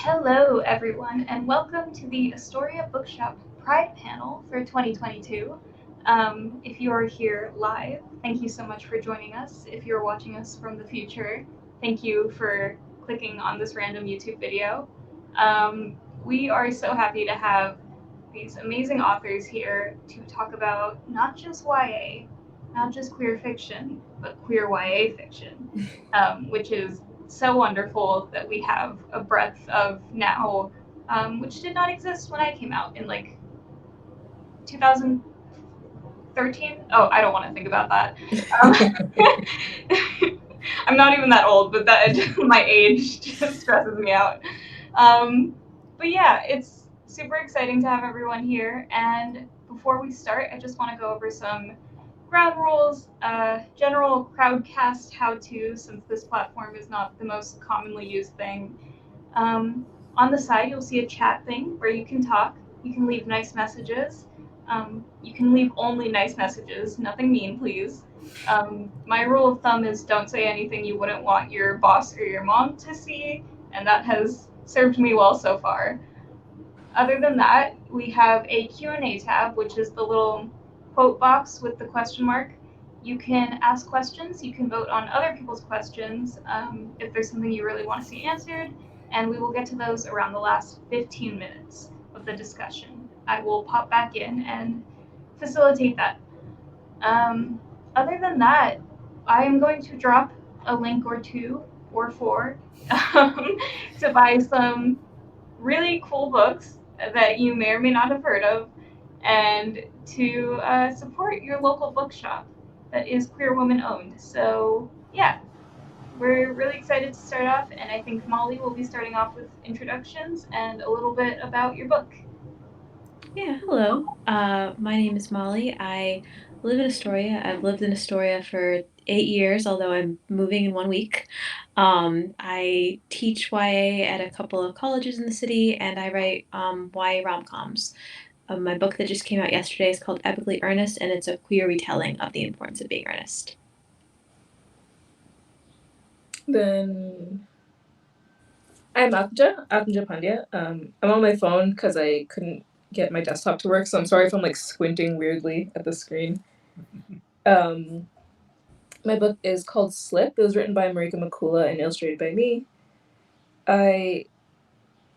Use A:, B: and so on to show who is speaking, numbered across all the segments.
A: Hello, everyone, and welcome to the Astoria Bookshop Pride panel for 2022. If you are here live, thank you so much for joining us. If you're watching us from the future, thank you for clicking on this random YouTube video. We are so happy to have these amazing authors here to talk about not just YA, not just queer fiction, but queer YA fiction, which is so wonderful that we have a breadth of now, which did not exist when I came out in like 2013. Oh, I don't want to think about that. I'm not even that old, but that my age just stresses me out. But yeah, it's super exciting to have everyone here. And before we start, I just want to go over some ground rules, general crowdcast how-to, since this platform is not the most commonly used thing. On the side, you'll see a chat thing where you can talk. You can leave nice messages. You can leave only nice messages, nothing mean, please. My rule of thumb is don't say anything you wouldn't want your boss or your mom to see, and that has served me well so far. Other than that, we have a Q&A tab, which is the little quote box with the question mark. You can ask questions, you can vote on other people's questions if there's something you really want to see answered, and we will get to those around the last 15 minutes of the discussion. I will pop back in and facilitate that. Other than that, I am going to drop a link or two or four to buy some really cool books that you may or may not have heard of, and to support your local bookshop that is queer woman owned. So, yeah, we're really excited to start off, and I think Molly will be starting off with introductions and a little bit about your book.
B: Yeah, hello. My name is Molly. I live in Astoria. I've lived in Astoria for 8 years, although I'm moving in 1 week. I teach YA at a couple of colleges in the city, and I write YA rom-coms. My book that just came out yesterday is called Epically Earnest, and it's a queer retelling of the importance of being earnest.
C: Then I'm Aatmaja Pandya. I'm on my phone because I couldn't get my desktop to work, so I'm sorry if I'm like squinting weirdly at the screen. My book is called Slip. It was written by Marika Makula and illustrated by me. I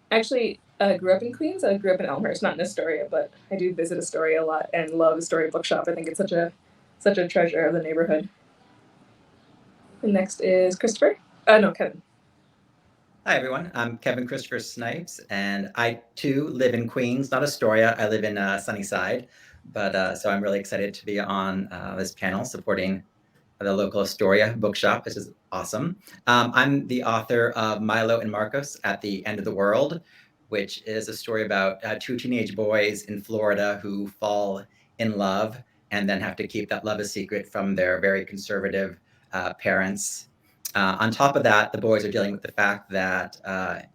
C: actually grew up in Queens. I grew up in Elmhurst, not in Astoria, but I do visit Astoria a lot and love Astoria Bookshop. I think it's such a treasure of the neighborhood. And next is Christopher. No, Kevin.
D: Hi, everyone. I'm Kevin Christopher Snipes, and I too live in Queens, not Astoria. I live in Sunnyside, but so I'm really excited to be on this panel supporting the local Astoria bookshop. This is awesome. I'm the author of Milo and Marcos at the End of the World, which is a story about two teenage boys in Florida who fall in love and then have to keep that love a secret from their very conservative parents. On top of that, the boys are dealing with the fact that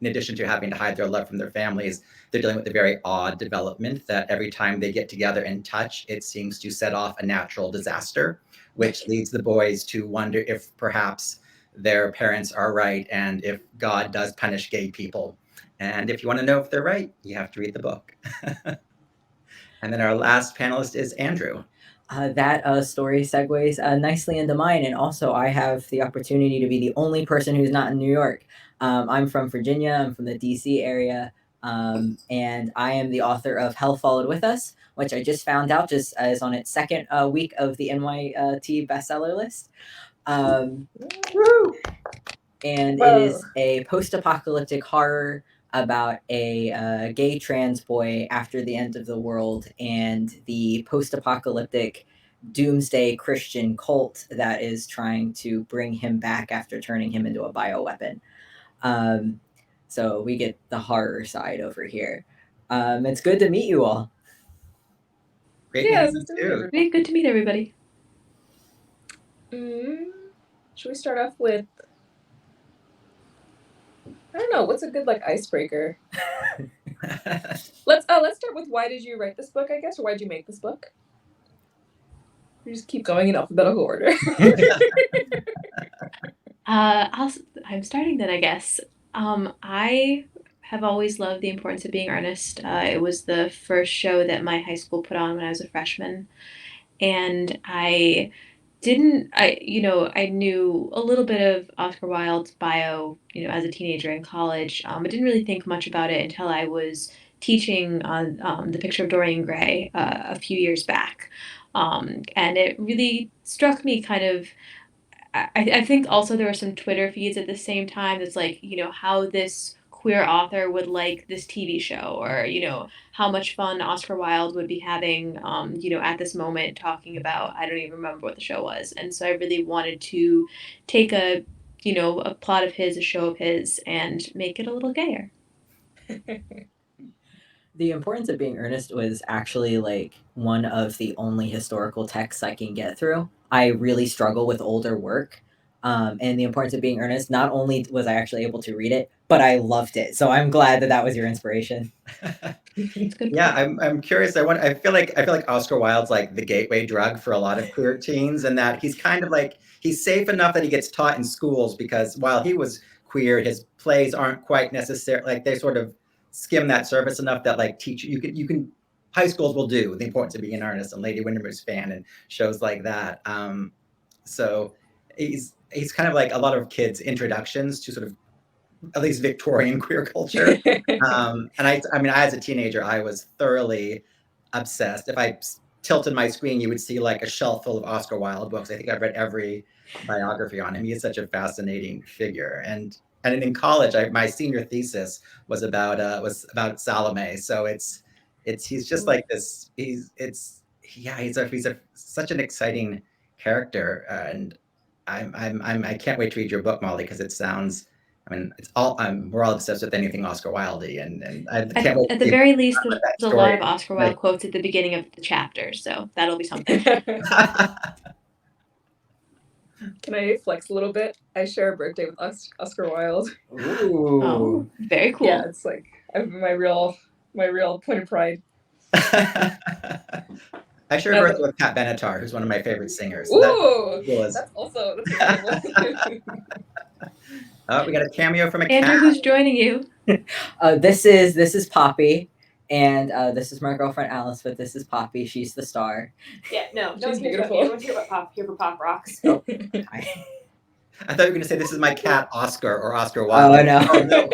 D: in addition to having to hide their love from their families, they're dealing with a very odd development that every time they get together and touch, it seems to set off a natural disaster, which leads the boys to wonder if perhaps their parents are right and if God does punish gay people. And if you want to know if they're right, you have to read the book. And then our last panelist is Andrew.
E: That story segues nicely into mine. And also, I have the opportunity to be the only person who's not in New York. I'm from Virginia, I'm from the DC area, and I am the author of Hell Followed With Us, which I just found out just is on its second week of the NYT bestseller list. And it is a post apocalyptic horror about a gay trans boy after the end of the world and the post-apocalyptic doomsday Christian cult that is trying to bring him back after turning him into a bioweapon. So we get the horror side over here. It's good to meet you all.
D: Great meeting you too.
B: Very good to meet everybody.
C: Should we start off with, I don't know, what's a good like icebreaker? Let's start with why did you write this book, I guess, or why did you make this book? We just keep going in alphabetical order.
B: I'm starting then, I guess. I have always loved The Importance of Being Earnest. It was the first show that my high school put on when I was a freshman. And I knew a little bit of Oscar Wilde's bio, as a teenager in college. I didn't really think much about it until I was teaching on The Picture of Dorian Gray a few years back. And it really struck me kind of. I think also there were some Twitter feeds at the same time that's like, how this queer author would like this TV show, or, how much fun Oscar Wilde would be having, at this moment talking about, I don't even remember what the show was. And so I really wanted to take a plot of his, a show of his, and make it a little gayer.
E: The Importance of Being Earnest was actually like one of the only historical texts I can get through. I really struggle with older work. And The Importance of Being Earnest, not only was I actually able to read it, but I loved it. So I'm glad that was your inspiration.
D: Yeah, I'm curious. I feel like Oscar Wilde's like the gateway drug for a lot of queer teens, and that he's kind of like, he's safe enough that he gets taught in schools, because while he was queer, his plays aren't quite necessarily like, they sort of skim that surface enough that like you can high schools will do The Importance of Being an Artist and Lady Windermere's Fan and shows like that. So he's kind of like a lot of kids' introductions to sort of at least Victorian queer culture. And I mean, as a teenager, I was thoroughly obsessed. If I tilted my screen, you would see like a shelf full of Oscar Wilde books. I think I've read every biography on him. He is such a fascinating figure. And in college, my senior thesis was about Salome. So he's just like this. He's such an exciting character. And I can't wait to read your book, Molly, because it sounds. I mean, we're all obsessed with anything Oscar Wilde, and I can't wait.
B: At the very least, there's a lot of Oscar Wilde quotes at the beginning of the chapter, so that'll be something.
C: Can I flex a little bit? I share a birthday with Oscar Wilde.
E: Ooh.
B: Oh, very cool.
C: Yeah, it's like my real point of pride.
D: I share a birthday with Pat Benatar, who's one of my favorite singers. So
C: Ooh, that's incredible.
D: We got a cameo from a
B: Andrew,
D: cat.
B: who's joining you?
E: This is Poppy, and this is my girlfriend Alice. But this is Poppy. She's the star.
F: Yeah, no,
C: She's
F: beautiful.
C: beautiful.
F: No one's here but Pop. Here for Pop Rocks.
E: Oh,
D: I thought you were going to say this is my cat Oscar or Oscar Wilde.
E: Oh, no.
D: Oh, no.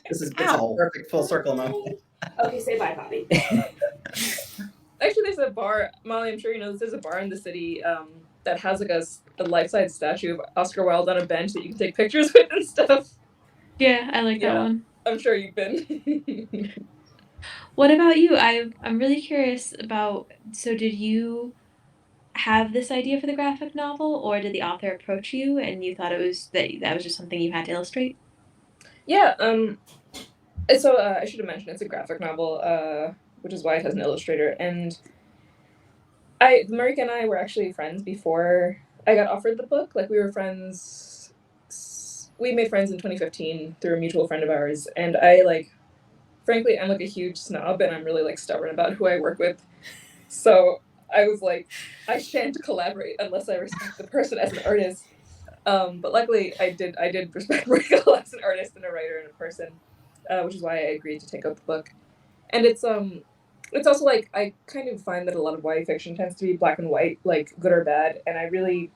D: This is a perfect full circle moment.
F: Okay, say bye, Poppy.
C: Actually, there's a bar, Molly, I'm sure you know this, there's a bar in the city that has like a life-size statue of Oscar Wilde on a bench that you can take pictures with and stuff.
B: Yeah, I like that one.
C: I'm sure you've been.
B: What about you? I'm really curious about, so did you have this idea for the graphic novel, or did the author approach you and you thought it was that was just something you had to illustrate?
C: Yeah, so I should have mentioned it's a graphic novel, which is why it has an illustrator. And Marika and I were actually friends before I got offered the book. Like, we were friends. We made friends in 2015 through a mutual friend of ours. And frankly, I'm like a huge snob, and I'm really like stubborn about who I work with. So I was like, I shan't collaborate unless I respect the person as an artist. But luckily, I did respect Marika as an artist and a writer and a person, which is why I agreed to take up the book. And it's also like, I kind of find that a lot of YA fiction tends to be black and white, like good or bad, and I really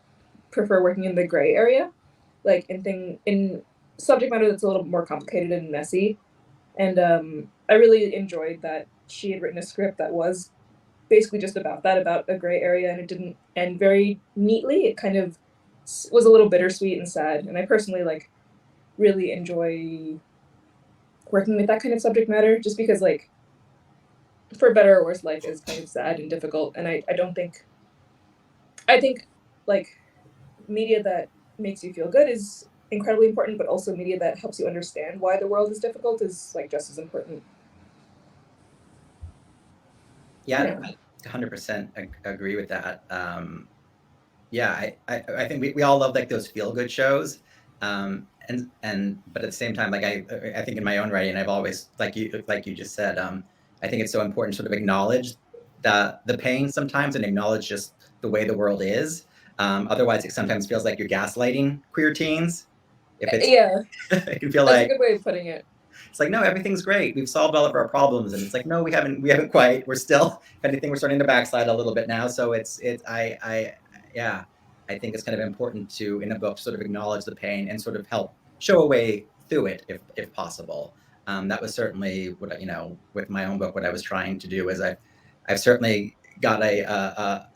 C: prefer working in the gray area, like in subject matter that's a little more complicated and messy. And I really enjoyed that she had written a script that was basically just about a gray area, and it didn't end very neatly. It kind of was a little bittersweet and sad, and I personally like really enjoy working with that kind of subject matter, just because like, for better or worse, life is kind of sad and difficult, and I think like media that makes you feel good is incredibly important, but also media that helps you understand why the world is difficult is like just as important.
D: Yeah, 100% agree with that. Yeah, I think we all love like those feel good shows, and but at the same time, like I think in my own writing, I've always like you just said, I think it's so important to sort of acknowledge the pain sometimes and acknowledge just the way the world is. Otherwise, it sometimes feels like you're gaslighting queer teens. If it's,
C: Yeah,
D: it can feel
C: that's
D: like
C: a good way of putting it.
D: It's like, no, everything's great. We've solved all of our problems. And it's like, no, we haven't quite. We're still, if anything, we're starting to backslide a little bit now. So yeah, I think it's kind of important to, in a book, sort of acknowledge the pain and sort of help show a way through it if possible. That was certainly what, with my own book, what I was trying to do is I've certainly got I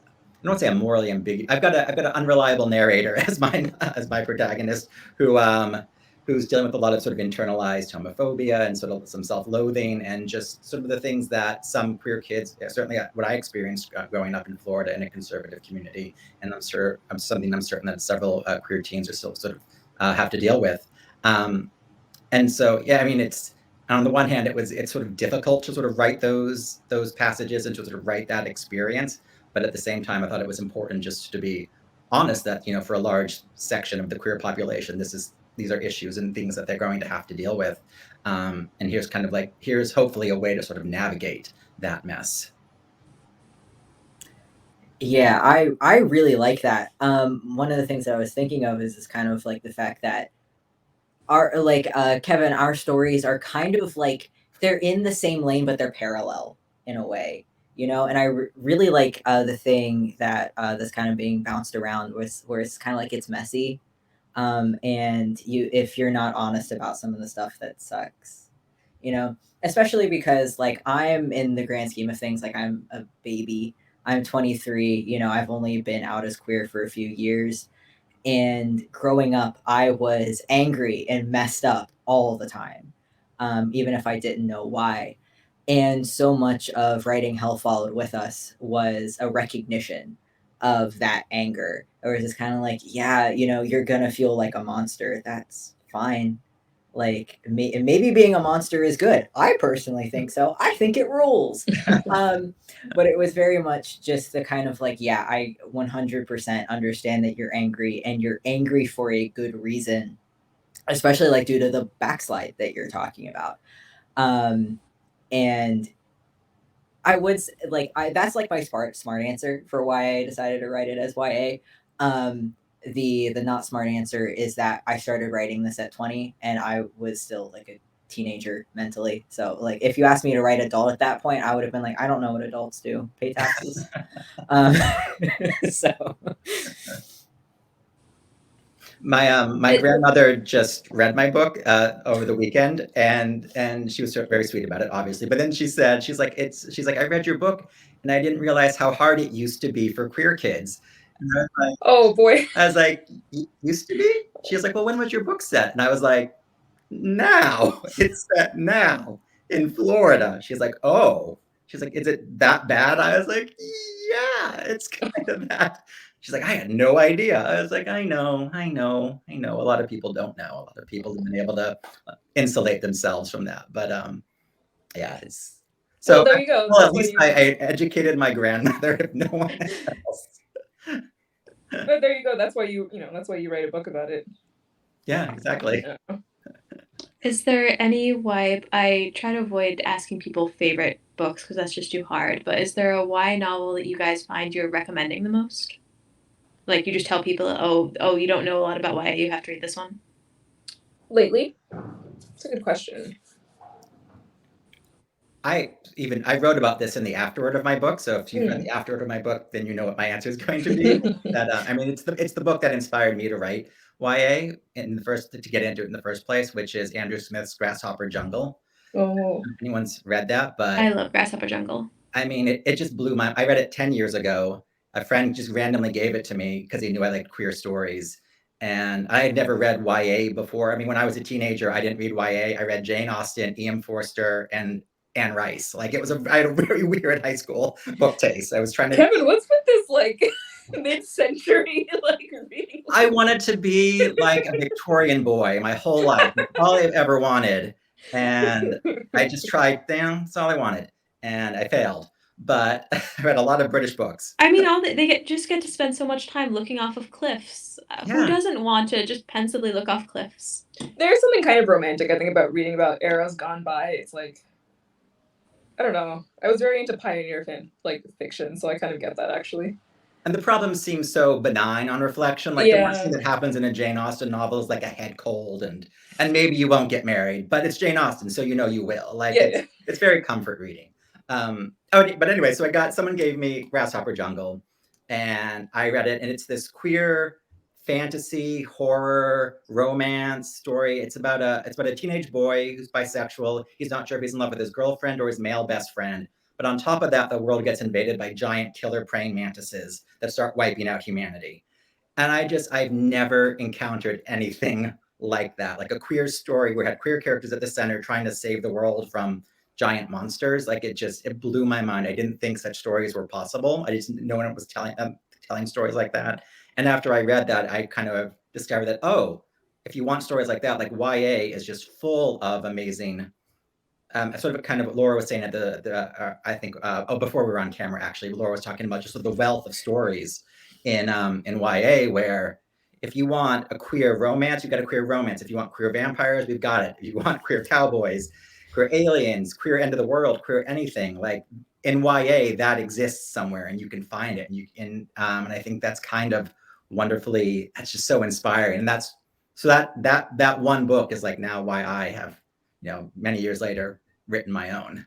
D: don't say I'm morally ambiguous. I've got an unreliable narrator as my protagonist who's dealing with a lot of sort of internalized homophobia and sort of some self-loathing and just sort of the things that some queer kids, certainly what I experienced growing up in Florida in a conservative community, and I'm certain that several queer teens are still sort of have to deal with. And so, yeah, I mean, it's on the one hand, it's sort of difficult to sort of write those passages and to sort of write that experience. But at the same time, I thought it was important just to be honest that, for a large section of the queer population, these are issues and things that they're going to have to deal with. And here's hopefully a way to sort of navigate that mess.
E: Yeah, I really like that. One of the things that I was thinking of is kind of like the fact that Kevin, our stories are kind of like they're in the same lane, but they're parallel in a way, And I really like the thing that that's kind of being bounced around, where it's kind of like it's messy, and if you're not honest about some of the stuff that sucks, especially because like I'm in the grand scheme of things, like I'm a baby. I'm 23. I've only been out as queer for a few years. And growing up, I was angry and messed up all the time, even if I didn't know why. And so much of writing Hell Followed With Us was a recognition of that anger. Or it's just kind of like, yeah, you're going to feel like a monster. That's fine. Like, maybe being a monster is good. I personally think so. I think it rules. But it was very much just the kind of like, yeah, I 100% understand that you're angry, and you're angry for a good reason, especially like due to the backslide that you're talking about. And I would that's like my smart answer for why I decided to write it as YA. The not smart answer is that I started writing this at 20 and I was still like a teenager mentally. So like if you asked me to write adult at that point, I would have been like, I don't know what adults do. Pay taxes. So
D: my grandmother just read my book over the weekend, and she was very sweet about it, obviously. But then she's like, I read your book, and I didn't realize how hard it used to be for queer kids. And I was like,
C: oh boy.
D: I was like, used to be? She was like, well, when was your book set? And I was like, now. It's set now in Florida. She's like, oh. She's like, is it that bad? I was like, yeah, it's kind of that. She's like, I had no idea. I was like, I know. A lot of people don't know. A lot of people have been able to insulate themselves from that. But yeah, it's so.
C: Well, there you go.
D: Well, at least I educated my grandmother, if no one else.
C: But there you go. That's why you write a book about it.
D: Yeah, exactly.
C: Yeah.
B: Is there any YA? I try to avoid asking people favorite books because that's just too hard. But is there a YA novel that you guys find you're recommending the most? Like you just tell people, oh, you don't know a lot about YA, you have to read this one?
C: Lately? That's a good question.
D: I wrote about this in the afterword of my book. So if you've read the afterword of my book, then you know what my answer is going to be. It's the book that inspired me to write YA to get into it in the first place, which is Andrew Smith's Grasshopper Jungle.
C: Oh.
D: If anyone's read that, but
B: I love Grasshopper Jungle.
D: I mean, it just blew my. I read it 10 years ago. A friend just randomly gave it to me because he knew I liked queer stories. And I had never read YA before. I mean, when I was a teenager, I didn't read YA. I read Jane Austen, E.M. Forster, and Anne Rice. Like I had a very weird high school book taste. I was trying to.
C: Kevin, what's with this like mid-century like reading?
D: I wanted to be like a Victorian boy my whole life. That's all I ever wanted. And I just tried. That's all I wanted. And I failed. But I read a lot of British books.
B: I mean, they just get to spend so much time looking off of cliffs. Who doesn't want to just pensively look off cliffs?
C: There's something kind of romantic, I think, about reading about eras gone by. It's like, I don't know. I was very into pioneer fiction, so I kind of get that, actually.
D: And the problem seems so benign on reflection. Like the worst
C: Yeah.
D: thing that happens in a Jane Austen novel is like a head cold and maybe you won't get married, but it's Jane Austen, so you know you will. Like
C: Yeah.
D: it's very comfort reading. But anyway, so someone gave me Grasshopper Jungle, and I read it, and it's this queer fantasy horror romance story. It's about a teenage boy who's bisexual. He's not sure if he's in love with his girlfriend or his male best friend. But on top of that, the world gets invaded by giant killer praying mantises that start wiping out humanity. And I've never encountered anything like that. Like a queer story where it had queer characters at the center trying to save the world from giant monsters. Like it blew my mind. I didn't think such stories were possible. I just didn't know one was telling stories like that. And after I read that, I kind of discovered that, oh, if you want stories like that, like YA is just full of amazing sort of kind of what Laura was saying at I think before we were on camera, actually Laura was talking about just the wealth of stories in YA, where if you want a queer romance, you've got a queer romance. If you want queer vampires, we've got it. If you want queer cowboys, queer aliens, queer end of the world, queer anything, like in YA that exists somewhere and you can find it. And I think that's kind of wonderfully, that's just so inspiring. And that one book is like now why I have, many years later, written my own.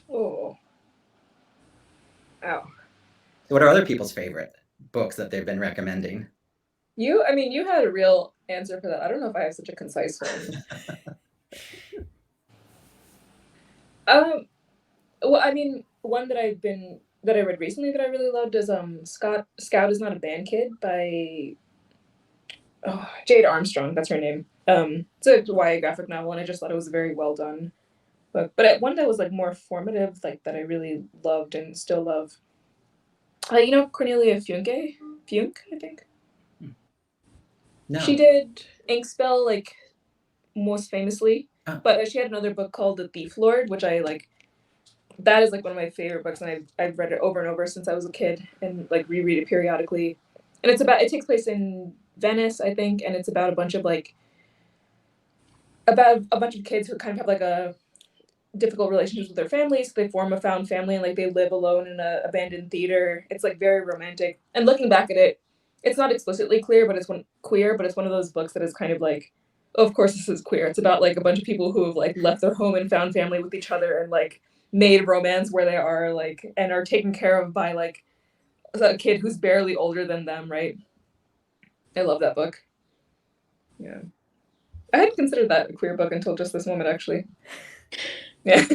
C: Oh. Ow.
D: What are other people's favorite books that they've been recommending?
C: You had a real answer for that. I don't know if I have such a concise one. Well, one that I read recently that I really loved is Scout is Not a Band Kid by Jade Armstrong. That's her name. It's a YA graphic novel, and I just thought it was a very well done book. But one that was like more formative, like that I really loved and still love. Cornelia Funk, I think.
D: No.
C: She did Inkspell, like most famously,
D: Oh.
C: but she had another book called The Thief Lord, which I like. That is like one of my favorite books, and I've read it over and over since I was a kid, and like reread it periodically. And it takes place in Venice, I think, and it's about a bunch of kids who kind of have like a difficult relationships with their families. They form a found family and like they live alone in an abandoned theater. It's like very romantic. And looking back at it, it's not explicitly queer, but it's one of those books that is kind of like, oh, of course this is queer. It's about like a bunch of people who have like left their home and found family with each other and like made romance where they are like and are taken care of by like a kid who's barely older than them, right? I love that book. Yeah. I hadn't considered that a queer book until just this moment, actually. Yeah.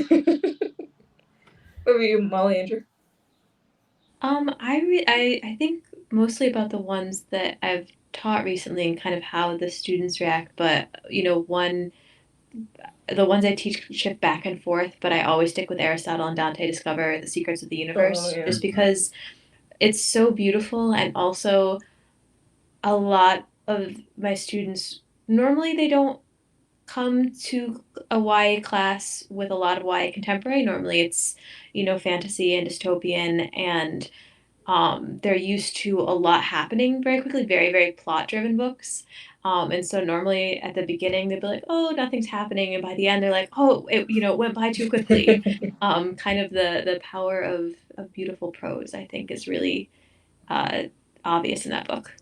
C: What about you, Molly, Andrew?
B: I think mostly about the ones that I've taught recently and kind of how the students react. But the ones I teach shift back and forth, but I always stick with Aristotle and Dante Discover the Secrets of the Universe,
C: yeah.
B: just because it's so beautiful, and also a lot of my students normally they don't come to a YA class with a lot of YA contemporary. Normally it's fantasy and dystopian, and they're used to a lot happening very quickly, very, very plot driven books. And so normally at the beginning they'd be like, oh, nothing's happening. And by the end they're like, oh, it went by too quickly. Kind of the power of beautiful prose, I think, is really obvious in that book.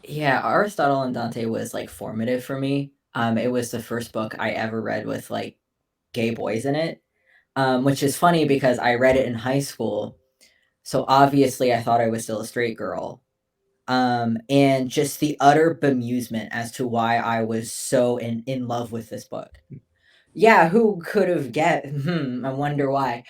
E: Yeah, Aristotle and Dante was like formative for me. It was the first book I ever read with like gay boys in it, which is funny because I read it in high school. So obviously I thought I was still a straight girl. And just the utter bemusement as to why I was so in love with this book. Yeah, who could have I wonder why.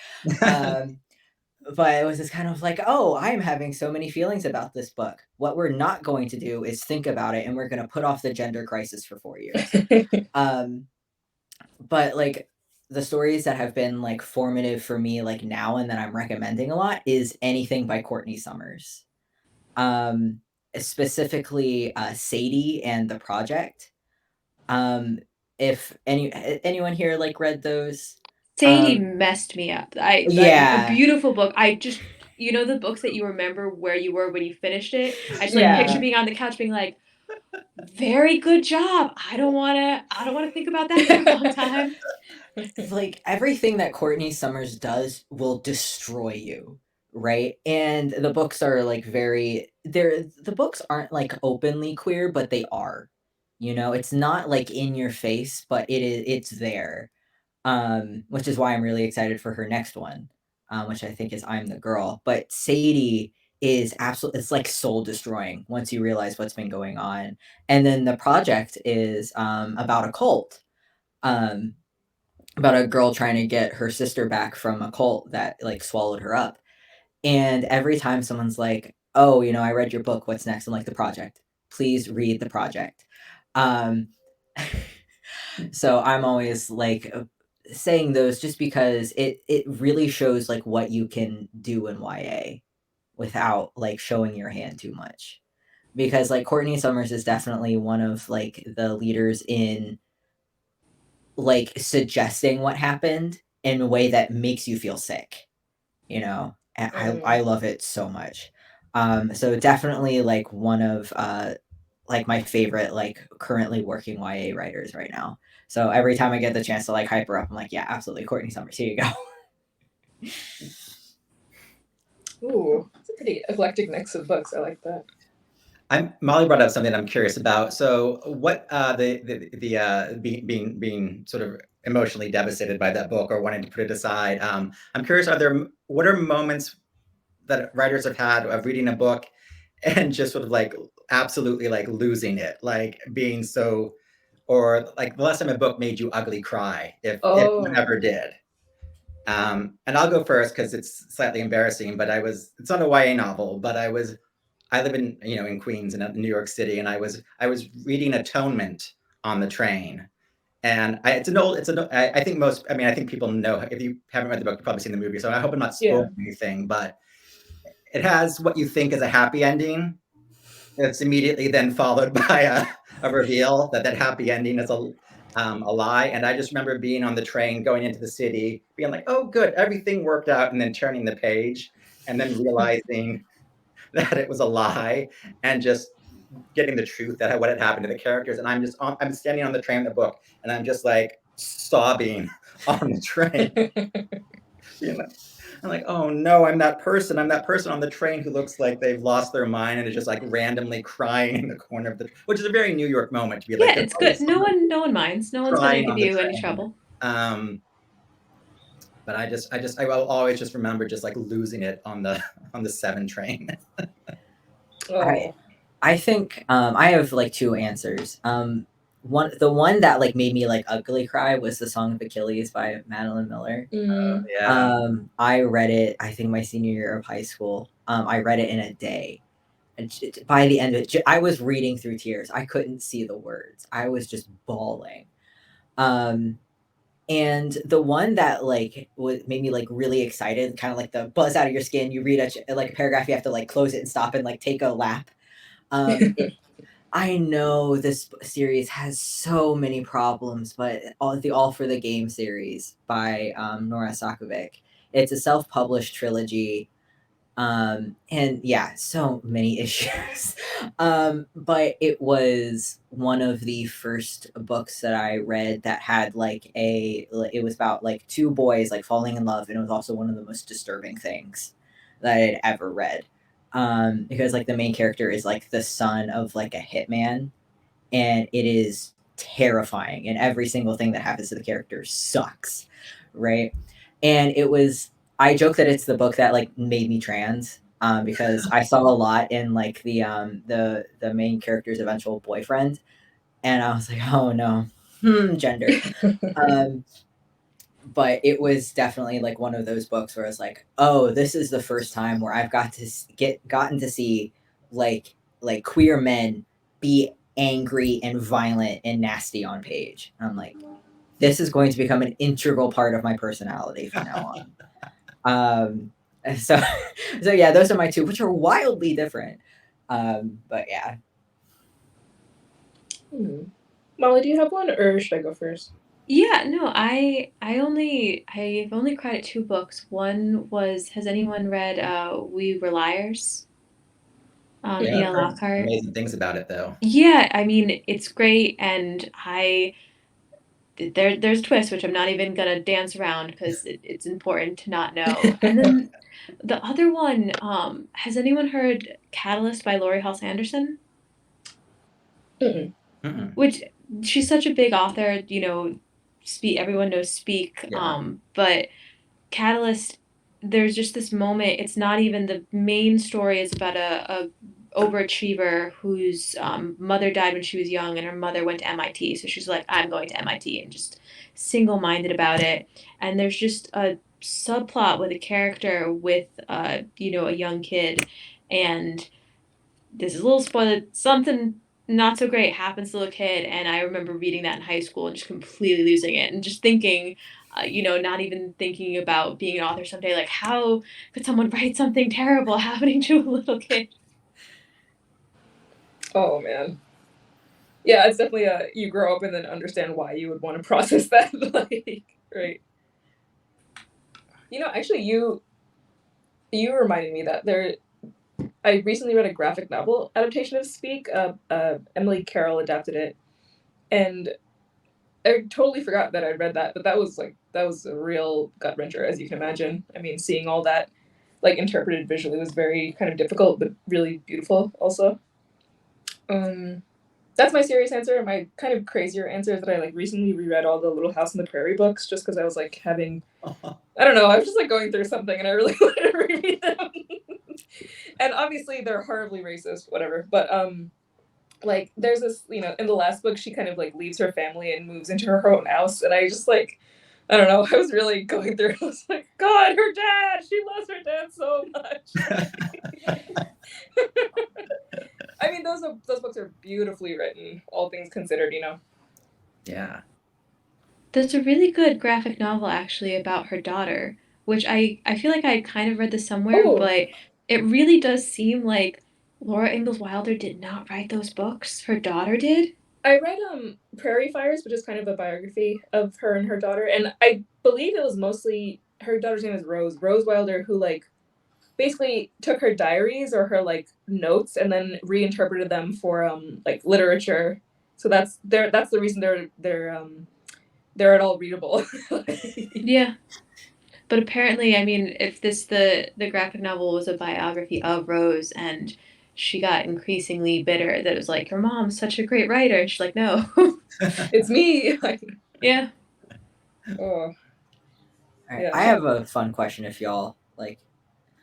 E: But it was just kind of like, oh, I'm having so many feelings about this book. What we're not going to do is think about it, and we're going to put off the gender crisis for 4 years. But like the stories that have been like formative for me like now and that I'm recommending a lot is anything by Courtney Summers. Specifically Sadie and The Project. If anyone here like read those,
B: Sadie messed me up.
E: Yeah.
B: A beautiful book. I just the books that you remember where you were when you finished it. I just
E: Yeah.
B: picture being on the couch being like, very good job. I don't wanna think about that for a long time.
E: Like everything that Courtney Summers does will destroy you. right? And the books are like the books aren't like openly queer, but they are. You know, it's not like in your face, but it's there. Which is why I'm really excited for her next one, which I think is I'm the Girl. But Sadie is absolutely, it's like soul destroying once you realize what's been going on. And then the project is about a cult, um, about a girl trying to get her sister back from a cult that like swallowed her up. And every time someone's like, "Oh, you know, I read your book. What's next?" I'm like, "The project. Please read the project." Um, so I'm always like saying those just because it really shows like what you can do in YA without like showing your hand too much. Because like Courtney Summers is definitely one of like the leaders in like suggesting what happened in a way that makes you feel sick, you know. And I love it so much. So definitely like one of like my favorite like currently working YA writers right now. So every time I get the chance to like hype her up, I'm like, yeah, absolutely, Courtney Summers. Here you go.
C: Ooh, it's a pretty eclectic mix of books. I like that.
D: Molly brought up something I'm curious about. So, what being sort of emotionally devastated by that book or wanting to put it aside? I'm curious. What are moments that writers have had of reading a book and just sort of like absolutely like losing it, like being so, or like the last time a book made you ugly cry, if one ever did. And I'll go first because it's slightly embarrassing, but it's not a YA novel, but I live in, in Queens in New York City, and I was reading Atonement on the train. And I think people know, if you haven't read the book, you've probably seen the movie. So I hope I'm not spoiling anything, but it has what you think is a happy ending. It's immediately then followed by a reveal that happy ending is a lie. And I just remember being on the train going into the city, being like, oh, good, everything worked out, and then turning the page and then realizing that it was a lie and just getting the truth that what had happened to the characters. And I'm standing on the train in the book and I'm just like sobbing on the train. I'm like, oh no, I'm that person on the train who looks like they've lost their mind and is just like randomly crying in the corner of which is a very New York moment to be like,
B: yeah, it's good. No one minds. No one's going to give you any trouble.
D: But I will always just remember just like losing it on the 7 train.
E: I think I have like 2 answers. The one that like made me like ugly cry was the Song of Achilles by Madeline Miller.
D: Yeah.
E: I read it, I think my senior year of high school. I read it in a day. And by the end of it, I was reading through tears. I couldn't see the words. I was just bawling. And the one that like made me like really excited, kind of like the buzz out of your skin. You read like a paragraph, you have to like close it and stop and like take a lap. I know this series has so many problems, but the All for the Game series by Nora Sakavic. It's a self-published trilogy. And yeah, so many issues. But it was one of the first books that I read that had like it was about like 2 boys like falling in love, and it was also one of the most disturbing things that I had ever read. Because like the main character is like the son of like a hitman, and it is terrifying, and every single thing that happens to the character sucks, right? And I joke that it's the book that like made me trans, because I saw a lot in like the main character's eventual boyfriend, and I was like, oh no, gender. But it was definitely like one of those books where I was like, oh, this is the first time where I've gotten to see like queer men be angry and violent and nasty on page. And I'm like, this is going to become an integral part of my personality from now on. So yeah, those are my 2, which are wildly different. But yeah.
C: Molly, do you have one, or should I go first?
B: Yeah, no, I've only cried at 2 books. One was, has anyone read We Were Liars? E.L. Lockhart.
D: Amazing things about it though.
B: Yeah, I mean, it's great, and there's twists, which I'm not even gonna dance around because it's important to not know. And then the other one, has anyone heard Catalyst by Laurie Halse Anderson?
C: Mm-mm.
D: Mm-mm.
B: Which she's such a big author, you know, everyone knows Speak,
D: Yeah.
B: but Catalyst, there's just this moment. It's not even the main story is about a overachiever whose mother died when she was young, and her mother went to MIT. So she's like, I'm going to MIT, and just single minded about it. And there's just a subplot with a character with you know, a young kid, and this is a little spoiler. Something not so great happens to the kid, and I remember reading that in high school and just completely losing it, and just thinking, you know, not even thinking about being an author someday. Like, how could someone write something terrible happening to a little kid?
C: Oh man. Yeah, it's definitely you grow up and then understand why you would want to process that. Like, right. You know, actually, you reminded me that I recently read a graphic novel adaptation of Speak. Emily Carroll adapted it, and I totally forgot that I read that. But that was a real gut wrencher, as you can imagine. I mean, seeing all that like interpreted visually was very kind of difficult, but really beautiful also. That's my serious answer. My kind of crazier answer is that I like recently reread all the Little House on the Prairie books just because I was like having, I don't know, I was just like going through something and I really wanted to reread them. And obviously they're horribly racist, whatever. But like there's this, you know, in the last book she kind of like leaves her family and moves into her own house, and I just like, I don't know, I was really going through it. I was like, God, her dad, she loves her dad so much. I mean, those books are beautifully written, all things considered, you know.
D: Yeah.
B: There's a really good graphic novel actually about her daughter, which I feel like I kind of read this somewhere,
C: Oh,
B: but it really does seem like Laura Ingalls Wilder did not write those books. Her daughter did.
C: I read Prairie Fires, which is kind of a biography of her and her daughter, and I believe it was mostly her daughter's name is Rose Wilder, who like basically took her diaries or her like notes and then reinterpreted them for like literature. So that's the reason they're at all readable.
B: Yeah. But apparently, I mean, if the graphic novel was a biography of Rose, and she got increasingly bitter that it was like, your mom's such a great writer, and she's like, no.
C: It's me.
B: Yeah.
C: Oh,
E: All right.
C: yeah.
E: I have a fun question if y'all like.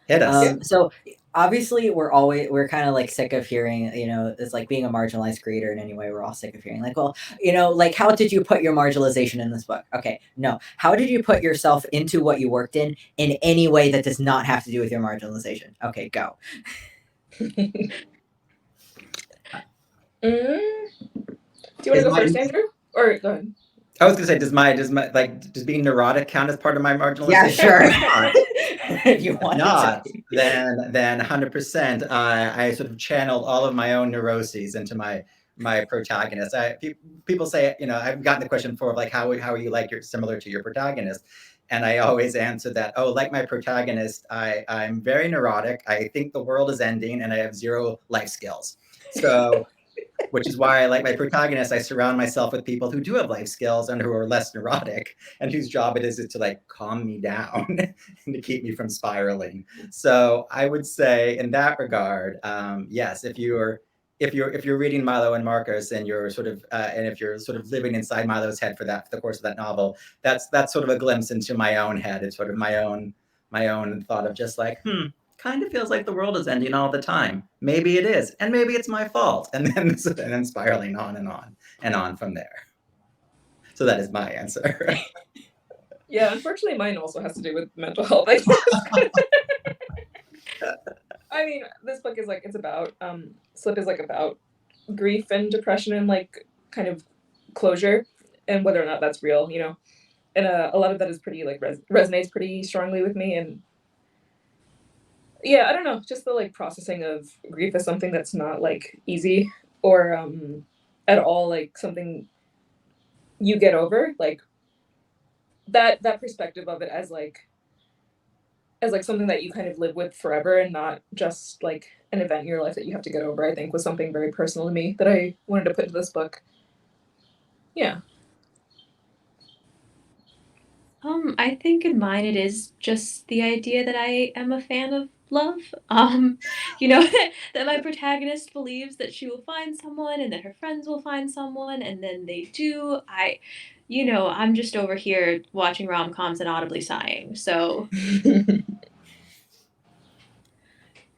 D: Hit us.
E: So obviously we're kind of like sick of hearing, you know, it's like being a marginalized creator in any way. We're all sick of hearing like, well, you know, like how did you put your marginalization in this book? Okay, no. How did you put yourself into what you worked in any way that does not have to do with your marginalization? Okay, go.
C: Do you want to go first, Andrew? Or go ahead.
D: I was gonna say, does being neurotic count as part of my marginalization?
E: Yeah, sure.
D: If you want not, then 100%. I sort of channeled all of my own neuroses into my protagonist. People say, you know, I've gotten the question before of like, how are you like you're similar to your protagonist? And I always answer that, oh, like my protagonist, I'm very neurotic. I think the world is ending, and I have zero life skills. So. Which is why, like my protagonist, I surround myself with people who do have life skills and who are less neurotic, and whose job it is to like calm me down and to keep me from spiraling. So I would say, in that regard, yes, if you're reading Milo and Marcos and you're sort of and if you're sort of living inside Milo's head for the course of that novel, that's sort of a glimpse into my own head. It's sort of my own thought of just like, kind of feels like the world is ending all the time. Maybe it is, and maybe it's my fault, and then spiraling on and on from there. So that is my answer.
C: Yeah, unfortunately, mine also has to do with mental health. I mean, this book is like it's about Slip is like about grief and depression and like kind of closure and whether or not that's real, you know. And a lot of that is pretty like resonates pretty strongly with me, and yeah, I don't know, just the like processing of grief is something that's not like easy or at all like something you get over, like that perspective of it as like something that you kind of live with forever and not just like an event in your life that you have to get over, I think was something very personal to me that I wanted to put into this book. Yeah.
B: I think in mine it is just the idea that I am a fan of love. That my protagonist believes that she will find someone and that her friends will find someone and then they do. I'm just over here watching rom-coms and audibly sighing. So,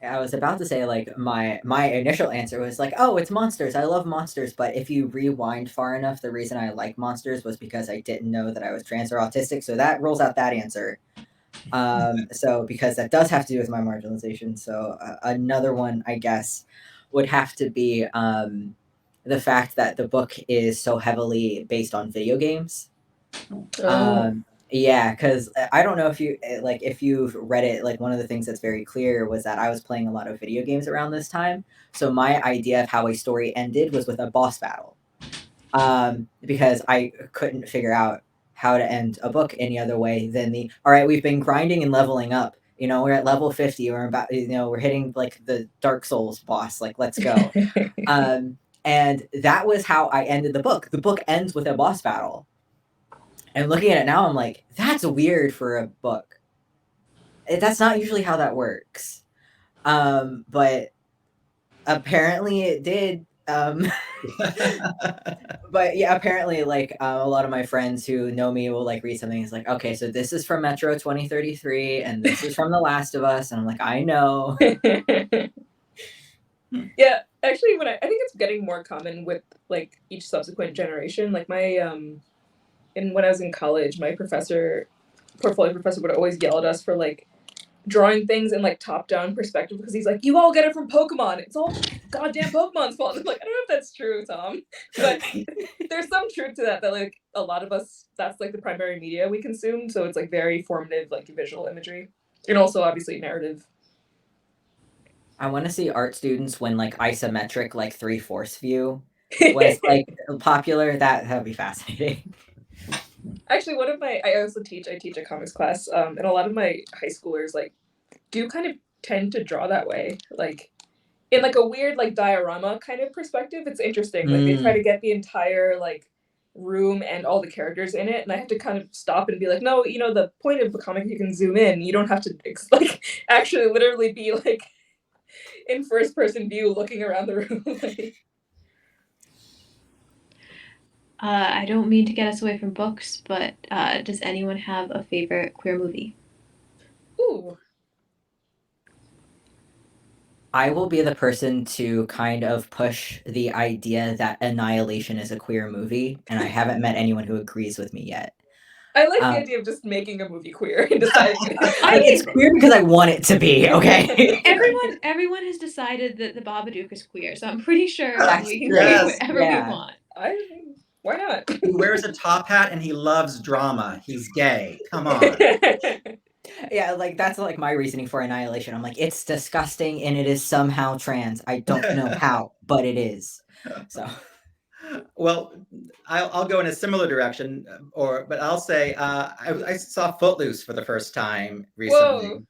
E: I was about to say like my initial answer was like, oh, it's monsters. I love monsters. But if you rewind far enough, the reason I like monsters was because I didn't know that I was trans or autistic. So that rolls out that answer. So because that does have to do with my marginalization. So another one, I guess, would have to be the fact that the book is so heavily based on video games. Yeah, because I don't know if if you've read it. Like one of the things that's very clear was that I was playing a lot of video games around this time. So my idea of how a story ended was with a boss battle, because I couldn't figure out how to end a book any other way than all right, we've been grinding and leveling up. We're at level 50. We're about, we're hitting like the Dark Souls boss. Like, let's go. And that was how I ended the book. The book ends with a boss battle. And looking at it now, I'm like, that's weird for a book. That's not usually how that works. But apparently it did. But yeah, apparently like a lot of my friends who know me will like read something. It's like, okay, so this is from Metro 2033 and this is from The Last of Us. And I'm like, I know.
C: Yeah, actually, I think it's getting more common with like each subsequent generation. Like when I was in college, my portfolio professor would always yell at us for like drawing things in like top-down perspective because he's like, you all get it from Pokemon. It's all goddamn Pokemon's fault. I'm like, I don't know if that's true, Tom, but there's some truth to that like a lot of us, that's like the primary media we consume. So it's like very formative, like visual imagery, and also obviously narrative.
E: I want to see art students when like isometric, like 3/4 view was like popular. That'd be fascinating.
C: Actually, I teach a comics class, and a lot of my high schoolers like do kind of tend to draw that way, like in like a weird like diorama kind of perspective. It's interesting. Like they try to get the entire like room and all the characters in it, and I have to kind of stop and be like, no, the point of the comic, you can zoom in. You don't have to like actually literally be like in first person view looking around the room.
B: I don't mean to get us away from books, but does anyone have a favorite queer movie?
C: Ooh.
E: I will be the person to kind of push the idea that Annihilation is a queer movie, and I haven't met anyone who agrees with me yet.
C: I like the idea of just making a movie queer and deciding
E: it's queer because I want it to be, okay?
B: Everyone has decided that the Babadook is queer, so I'm pretty sure we can
D: Yes,
B: create whatever we want.
C: Why not?
D: He wears a top hat and he loves drama. He's gay. Come on.
E: Yeah, like that's like my reasoning for Annihilation. I'm like, it's disgusting and it is somehow trans. I don't know how, but it is. So,
D: well, I'll go in a similar direction, but I'll say I saw Footloose for the first time recently.
C: Whoa.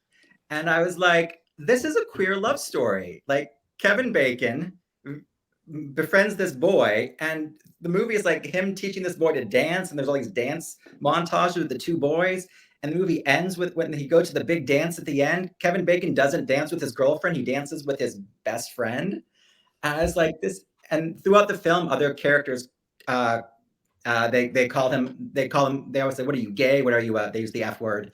D: And I was like, this is a queer love story. Like Kevin Bacon befriends this boy, and the movie is like him teaching this boy to dance, and there's all these dance montages with the two boys. And the movie ends with when he goes to the big dance at the end. Kevin Bacon doesn't dance with his girlfriend; he dances with his best friend. And I was like, this. And throughout the film, other characters, they call him. They always say, "What are you, gay? What are you?" They use the F word.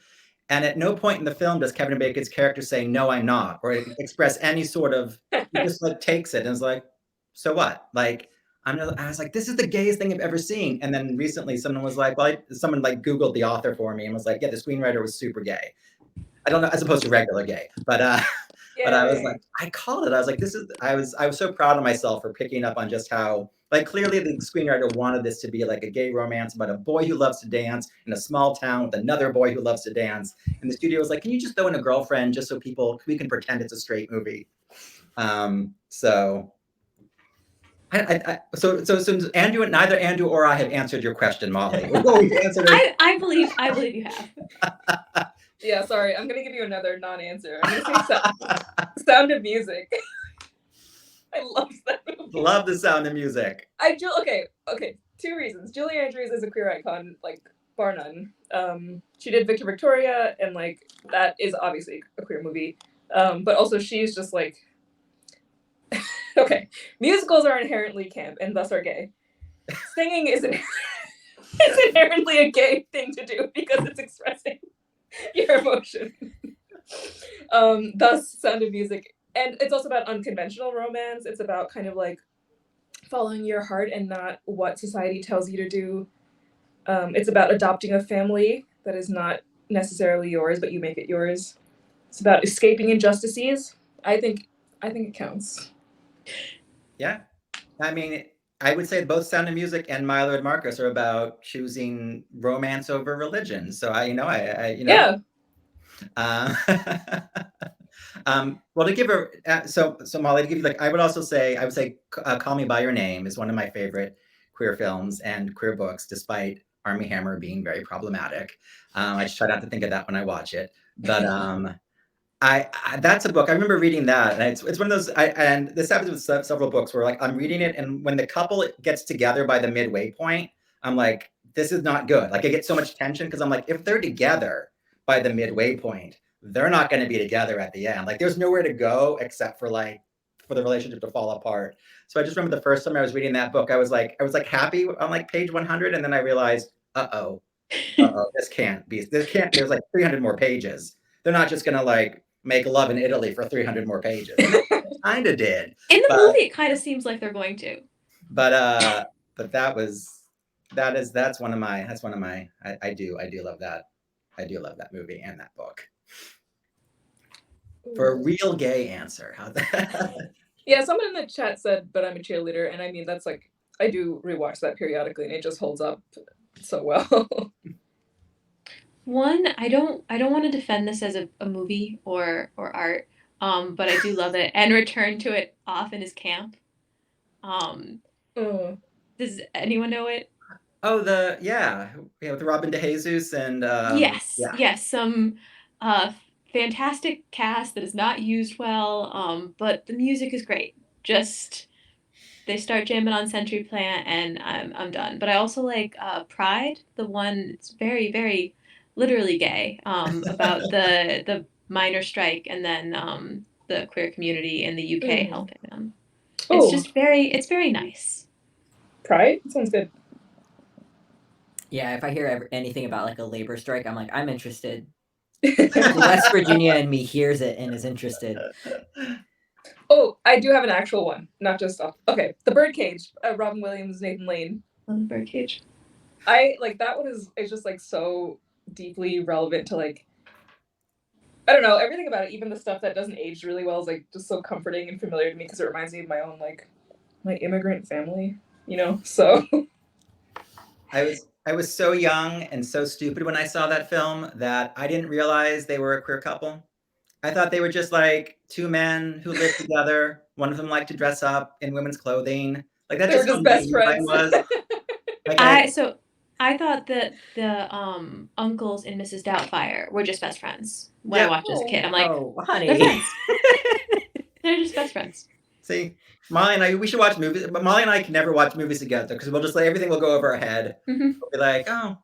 D: And at no point in the film does Kevin Bacon's character say, "No, I'm not," or express any sort of. He just like takes it and is like, "So what?" Like. I was like, this is the gayest thing I've ever seen. And then recently someone was like, someone like Googled the author for me and was like, yeah, the screenwriter was super gay. I don't know, as opposed to regular gay, but I was like, I called it. I was like, I was so proud of myself for picking up on just how, like, clearly the screenwriter wanted this to be like a gay romance about a boy who loves to dance in a small town with another boy who loves to dance. And the studio was like, can you just throw in a girlfriend just so we can pretend it's a straight movie? So Andrew, neither Andrew or I have answered your question, Molly.
B: I believe you have.
C: Yeah, sorry. I'm gonna give you another non-answer. I'm gonna say Sound of Music. I love that movie.
D: Love the Sound of Music.
C: Okay. 2 reasons. Julie Andrews is a queer icon, like bar none. She did Victor Victoria, and like that is obviously a queer movie. But also she's just like, okay, musicals are inherently camp and thus are gay. Singing is inherently a gay thing to do because it's expressing your emotion. Thus, Sound of Music, and it's also about unconventional romance. It's about kind of like following your heart and not what society tells you to do. It's about adopting a family that is not necessarily yours, but you make it yours. It's about escaping injustices. I think it counts.
D: Yeah. I mean, I would say both Sound of Music and Milo and Marcos are about choosing romance over religion. So
C: Yeah.
D: Well, to give a so Molly, to give you I would say Call Me by Your Name is one of my favorite queer films and queer books, despite Armie Hammer being very problematic. I try not to think of that when I watch it, but I that's a book I remember reading that, and it's one of those. And this happens with several books where like I'm reading it, and when the couple gets together by the midway point, I'm like, this is not good. Like I get so much tension because I'm like, if they're together by the midway point, they're not going to be together at the end. Like there's nowhere to go except for the relationship to fall apart. So I just remember the first time I was reading that book, I was like happy on like page 100, and then I realized, this can't be. There's like 300 more pages. They're not just gonna like make love in Italy for 300 more pages. Kind of did.
B: In the movie, it kind of seems like they're going to.
D: But that's one of my. I do love that. I do love that movie and that book. For a real gay answer, how's that?
C: Yeah, someone in the chat said, "But I'm a cheerleader," and I mean that's like I do rewatch that periodically, and it just holds up so well.
B: One, I don't want to defend this as a movie or art, but I do love it and return to it often as camp. Does anyone know it?
D: Oh, with Robin DeJesus and
B: yes, some fantastic cast that is not used well, but the music is great. Just they start jamming on Century Plant and I'm done. But I also like Pride, the one it's very, very literally gay, about the minor strike and then the queer community in the UK helping them. It's very nice.
C: Pride? That sounds good.
E: Yeah, if I hear anything about like a labor strike, I'm like, I'm interested. West Virginia and me hears it and is interested.
C: Oh, I do have an actual one, not just okay. The Birdcage, Robin Williams, Nathan Lane.
B: On the Birdcage.
C: I like that one is just like so deeply relevant to like I don't know, everything about it, even the stuff that doesn't age really well is like just so comforting and familiar to me because it reminds me of my own like my immigrant family, so
D: I was so young and so stupid when I saw that film that I didn't realize they were a queer couple. I thought they were just like two men who lived together. One of them liked to dress up in women's clothing. Like that's just how
C: best friends.
D: I was. Like,
B: I thought that the uncles in Mrs. Doubtfire were just best friends when I watched as a kid. I'm like,
E: honey,
B: they're friends. They're just best friends.
D: See, Molly and I, we should watch movies, but Molly and I can never watch movies together because we'll just like everything will go over our head.
B: Mm-hmm.
D: We'll be like, oh,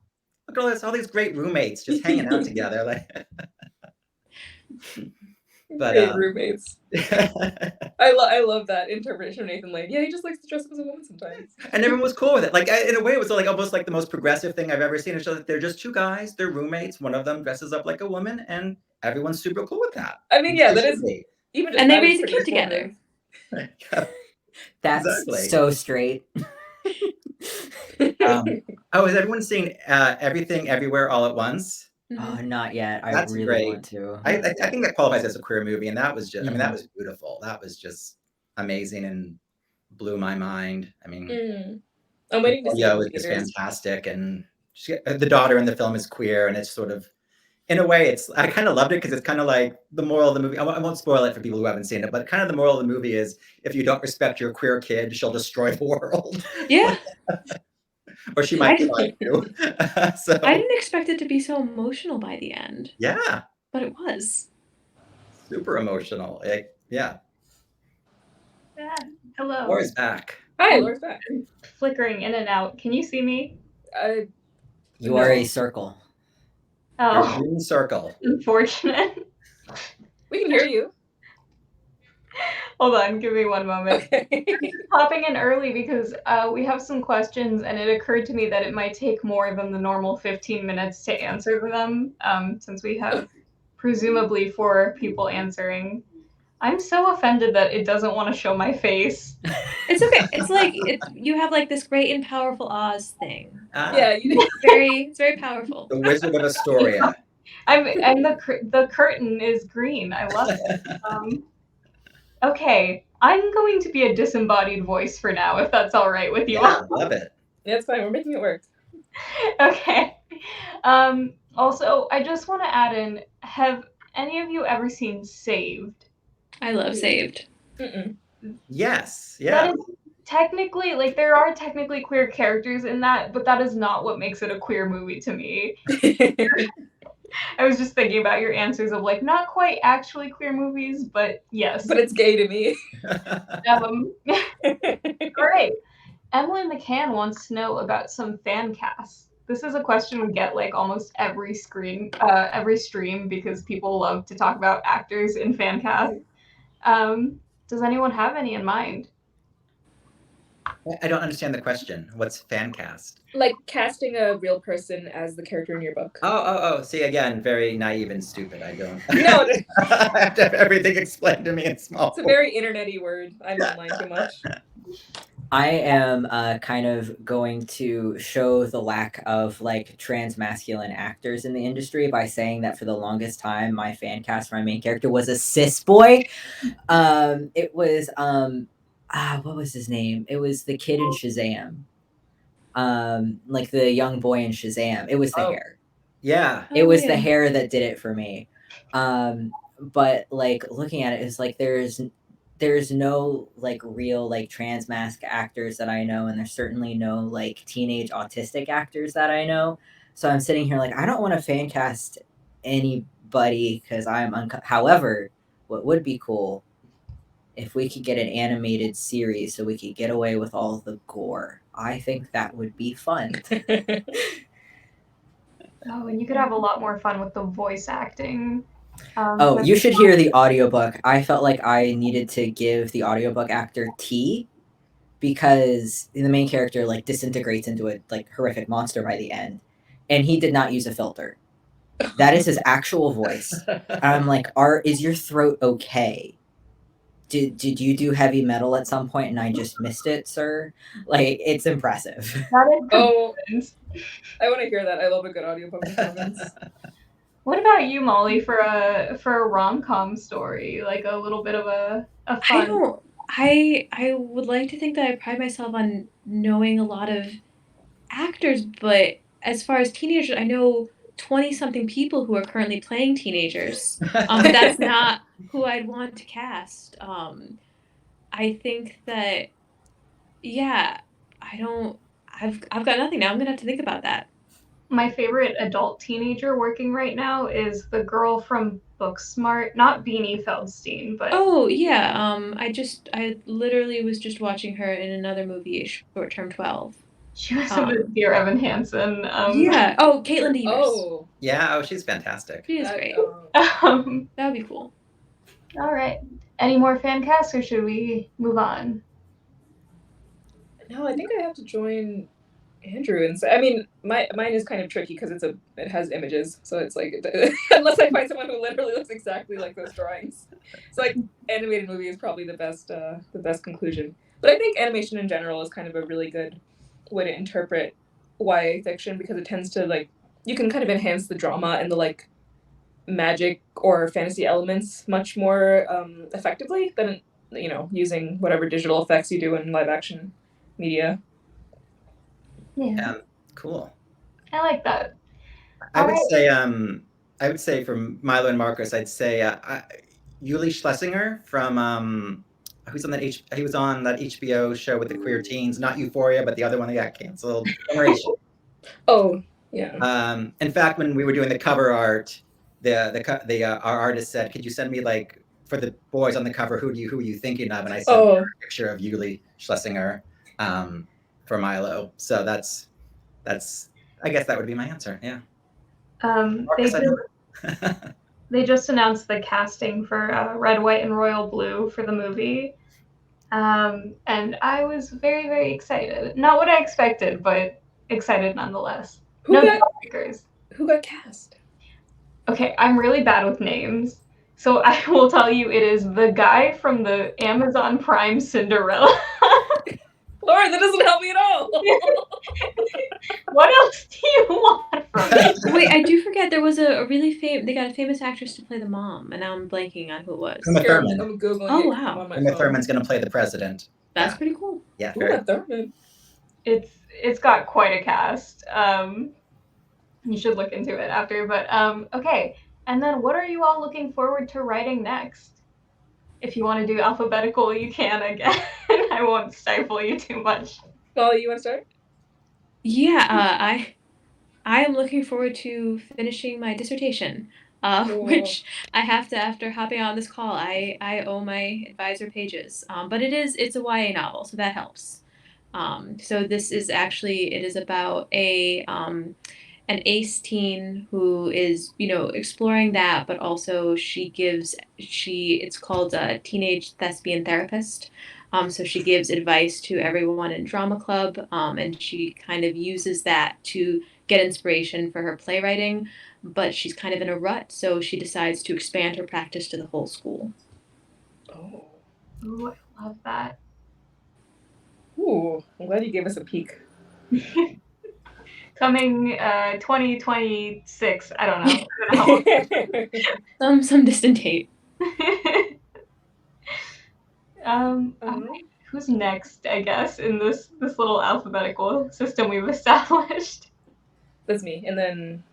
D: look at all these great roommates just hanging out together. Like, but
C: great roommates. I love that interpretation of Nathan Lane. Yeah, he just likes to dress up as a woman sometimes.
D: And everyone was cool with it. Like in a way, it was like almost like the most progressive thing I've ever seen. It's just they're just two guys, they're roommates. One of them dresses up like a woman, and everyone's super cool with that.
C: I mean, yeah, that is even.
B: And they raise a kid together.
E: That's exactly. So straight.
D: Has everyone seen Everything Everywhere All at Once?
E: Oh, not yet.
D: That's
E: really
D: great.
E: Want to.
D: I think that qualifies as a queer movie, and that was just, I mean, that was beautiful. That was just amazing and blew my mind. I mean,
C: I'm waiting to see
D: it was just fantastic, and the daughter in the film is queer, and it's sort of, in a way, I kind of loved it because it's kind of like the moral of the movie. I won't spoil it for people who haven't seen it, but kind of the moral of the movie is if you don't respect your queer kid, she'll destroy the world.
B: Yeah.
D: Or she might try to. So
B: I didn't expect it to be so emotional by the end.
D: Yeah.
B: But it was.
D: Super emotional. Yeah.
A: Hello.
D: Laura's back.
C: Hi, Laura's back.
A: Flickering in and out. Can you see me?
E: You are a circle.
D: You're a
A: Oh,
D: green circle.
A: unfortunate.
C: We can hear you.
A: Hold on, give me one moment.
C: Okay.
A: Popping in early because we have some questions, and it occurred to me that it might take more than the normal 15 minutes to answer them, since we have presumably 4 people answering. I'm so offended that it doesn't want to show my face.
B: It's okay. It's like you have like this great and powerful Oz thing.
C: Yeah, you did.
B: It's very powerful.
D: The Wizard of Astoria.
A: And the curtain is green. I love it. Okay, I'm going to be a disembodied voice for now, if that's all right with you.
D: Yeah, love it.
C: Yeah, it's fine. We're making it work.
A: Okay. Also, I just want to add in, have any of you ever seen Saved?
B: I love Saved.
C: Mm-mm.
D: Yes. Yeah.
A: That is technically, like, there are technically queer characters in that, but that is not what makes it a queer movie to me. I was just thinking about your answers of, like, not quite actually queer movies, but yes.
C: But it's gay to me.
A: All right. Emily McCann wants to know about some fan casts. This is a question we get like almost every stream because people love to talk about actors in fan casts. Does anyone have any in mind?
D: I don't understand the question. What's fan cast?
C: Like casting a real person as the character in your book.
D: Oh. See, again, very naive and stupid. I don't.
C: No,
D: I have to have everything explained to me in small.
C: it's a very internet-y word. I'm online too much.
E: I am kind of going to show the lack of like trans masculine actors in the industry by saying that for the longest time, my fan cast for my main character was a cis boy. It was what was his name? It was the kid in Shazam. Like the young boy in Shazam. It was the hair.
D: Yeah.
E: It was
B: yeah.
E: the hair that did it for me. But like looking at it, it's like there's no like real like trans mask actors that I know, and there's certainly no like teenage autistic actors that I know. So I'm sitting here like I don't want to fan cast anybody because I'm however, what would be cool if we could get an animated series so we could get away with all the gore. I think that would be fun.
A: Oh, and you could have a lot more fun with the voice acting.
E: Oh, you should hear the audiobook. I felt like I needed to give the audiobook actor tea because the main character like disintegrates into a like horrific monster by the end, and he did not use a filter. That is his actual voice. And I'm like, is your throat okay? Did you do heavy metal at some point and I just missed it, sir? Like, it's impressive.
A: That is
C: Oh,
A: commitment.
C: I want to hear that. I love a good audiobook performance.
A: What about you, Molly, for a rom-com story, like a little bit of a fun?
B: I would like to think that I pride myself on knowing a lot of actors, but as far as teenagers, I know 20-something people who are currently playing teenagers. That's not who I'd want to cast. I think that, yeah, I've got nothing now. I'm gonna have to think about that.
A: My favorite adult teenager working right now is the girl from Booksmart, not Beanie Feldstein, but
B: Oh yeah, I literally was just watching her in another movie, Short Term 12.
A: she was in the Dear Evan Hansen.
B: Yeah. Oh, Caitlin Devers.
C: Oh,
D: Yeah. Oh, she's fantastic.
B: She is
C: that,
B: great.
A: That
B: would be cool.
A: All right. Any more fan casts, or should we move on?
C: No, I think I have to join Andrew and say. I mean, mine is kind of tricky because it has images, so it's like unless I find someone who literally looks exactly like those drawings, so like animated movie is probably the best conclusion. But I think animation in general is kind of a really good way to interpret YA fiction because it tends to like you can kind of enhance the drama and the like magic or fantasy elements much more effectively than using whatever digital effects you do in live action media.
A: Yeah,
D: Cool.
A: I like that.
D: I would say from Milo and Marcos, I'd say Yuli Schlesinger from who's on he was on that HBO show with the queer teens, not Euphoria, but the other one that got canceled, Generation.
C: Oh yeah.
D: In fact, when we were doing the cover art, our artist said, "Could you send me like for the boys on the cover who are you thinking of?" And I sent her a picture of Yuli Schlesinger for Milo. So that's I guess that would be my answer. Yeah.
A: They just announced the casting for Red, White, and Royal Blue for the movie. And I was very, very excited. Not what I expected, but excited nonetheless.
C: Who got cast?
A: Okay, I'm really bad with names. So I will tell you it is the guy from the Amazon Prime Cinderella.
C: Lauren, that doesn't help me at all.
A: What else do you want from me?
B: Wait, I do forget there was a really they got a famous actress to play the mom, and now I'm blanking on who it was.
D: Uma Thurman.
C: I'm Googling
B: Oh,
C: it
B: wow.
C: on my
D: Uma
C: phone.
D: Thurman's going to play the president.
B: That's pretty cool.
D: Yeah.
C: Uma Thurman.
A: It's got quite a cast. You should look into it after. But okay. And then what are you all looking forward to writing next? If you want to do alphabetical, you can again. I won't stifle you too much.
C: Molly, you want to start?
B: Yeah, I am looking forward to finishing my dissertation,
C: Cool.
B: which I have to, after hopping on this call, I owe my advisor pages. But it's a YA novel, so that helps. So this is actually, it is about an ace teen who is, exploring that, but also it's called a teenage thespian therapist. So she gives advice to everyone in drama club, and she kind of uses that to get inspiration for her playwriting, but she's kind of in a rut, so she decides to expand her practice to the whole school.
C: Oh.
A: Ooh, I love that.
C: Ooh, I'm glad you gave us a peek.
A: Coming 2026, I don't know. How long.
B: Some distant date.
A: Who's next, I guess, in this little alphabetical system we've established?
C: That's me, and then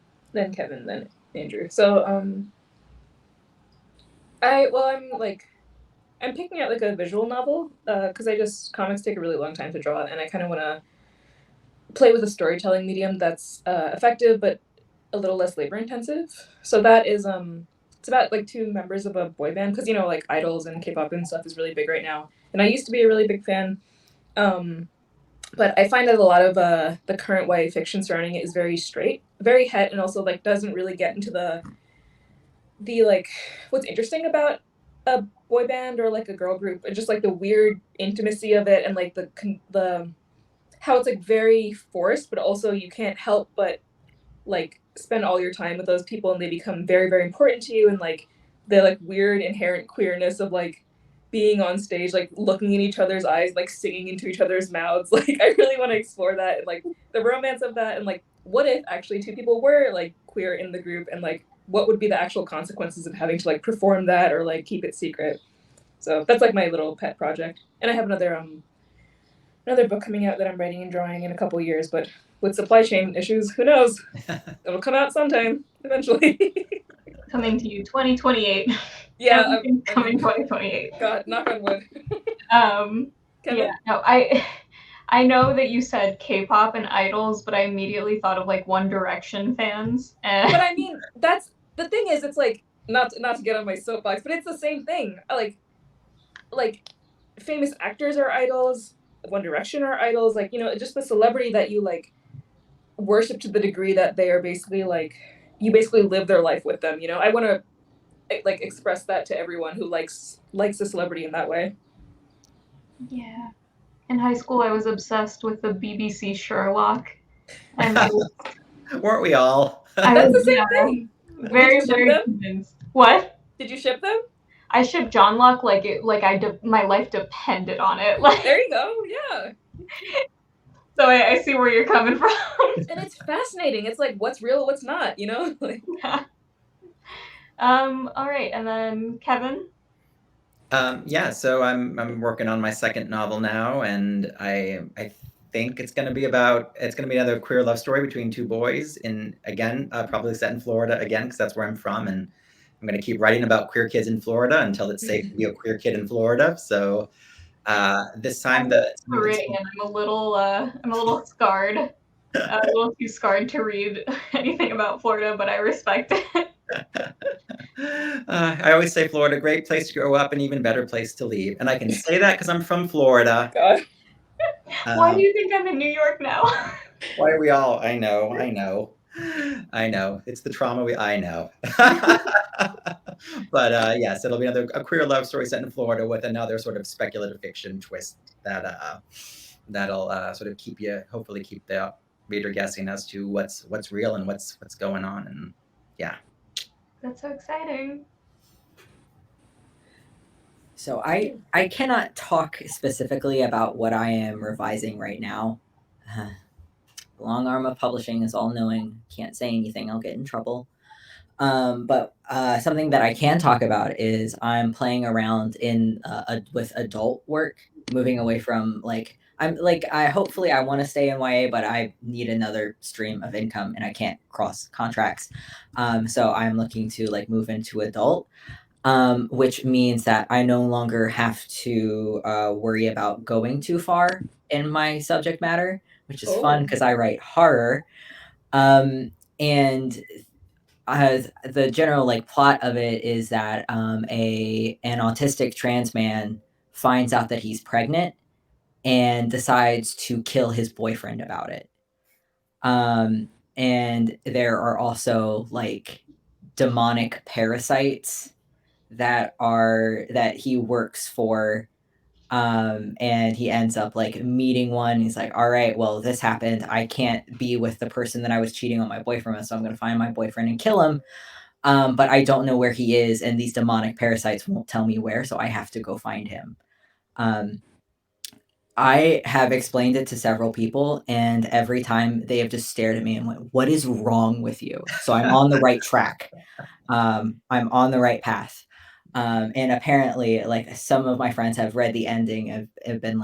C: Kevin, then Andrew. So I'm picking out like a visual novel because comics take a really long time to draw, and I kind of want to play with a storytelling medium that's effective but a little less labor intensive. So that is it's about like two members of a boy band, because like idols and K-pop and stuff is really big right now, and I used to be a really big fan, but I find that a lot of the current YA fiction surrounding it is very straight, very het, and also like doesn't really get into the like what's interesting about a boy band or like a girl group, and just like the weird intimacy of it, and like the how it's like very forced, but also you can't help but like spend all your time with those people, and they become very, very important to you, and like the like weird inherent queerness of like being on stage, like looking in each other's eyes, like singing into each other's mouths. Like I really want to explore that, and like the romance of that, and like what if actually two people were like queer in the group, and like what would be the actual consequences of having to like perform that or like keep it secret. So that's like my little pet project. And I have another book coming out that I'm writing and drawing in a couple years, but with supply chain issues, who knows? It'll come out sometime eventually.
A: Coming to you 2028.
C: Yeah,
A: coming 2028.
C: God, knock on wood. Kevin?
A: Yeah, no, I know that you said K-pop and idols, but I immediately thought of like One Direction fans. And
C: But I mean, that's the thing is, it's like not to get on my soapbox, but it's the same thing. Like famous actors are idols. One Direction are idols. Like just the celebrity that you like worship to the degree that they are basically like you basically live their life with them. I want to like express that to everyone who likes a celebrity in that way.
A: Yeah. In high school, I was obsessed with the BBC Sherlock. And
D: weren't we all?
C: That's the same thing.
A: Very, very convinced. What?
C: Did you ship them?
A: I shipped John Locke my life depended on it. Like
C: there you go, yeah.
A: So I see where you're coming from.
C: And it's fascinating. It's like what's real, what's not, Like,
A: yeah. All right, and then Kevin.
D: Yeah, so I'm working on my second novel now, and I think it's going to be another queer love story between two boys, probably set in Florida again, because that's where I'm from, and I'm going to keep writing about queer kids in Florida until it's safe to be a queer kid in Florida. So this time
A: I'm a little scarred, a little too scarred to read anything about Florida, but I respect it.
D: I always say Florida, great place to grow up, an even better place to leave. And I can say that because I'm from Florida.
C: God.
A: Why do you think I'm in New York now?
D: Why are we all? I know. It's the trauma I know. But yes, it'll be a queer love story set in Florida with another sort of speculative fiction twist that'll sort of hopefully keep the reader guessing as to what's real and what's going on. And yeah.
A: That's so exciting.
E: So I cannot talk specifically about what I am revising right now. The long arm of publishing is all knowing. Can't say anything. I'll get in trouble. But something that I can talk about is I'm playing around with adult work, moving away from hopefully I want to stay in YA, but I need another stream of income and I can't cross contracts. So I'm looking to move into adult. Which means that I no longer have to worry about going too far in my subject matter, which is fun because I write horror. And the general plot of it is that an autistic trans man finds out that he's pregnant and decides to kill his boyfriend about it. And there are also demonic parasites that he works for, and he ends up meeting one. He's like, all right, well, this happened, I can't be with the person that I was cheating on my boyfriend with, so I'm going to find my boyfriend and kill him, but I don't know where he is, and these demonic parasites won't tell me where, so I have to go find him. I have explained it to several people, and every time they have just stared at me and went, what is wrong with you? So I'm on the right track. I'm on the right path. And apparently, some of my friends have read the ending and have been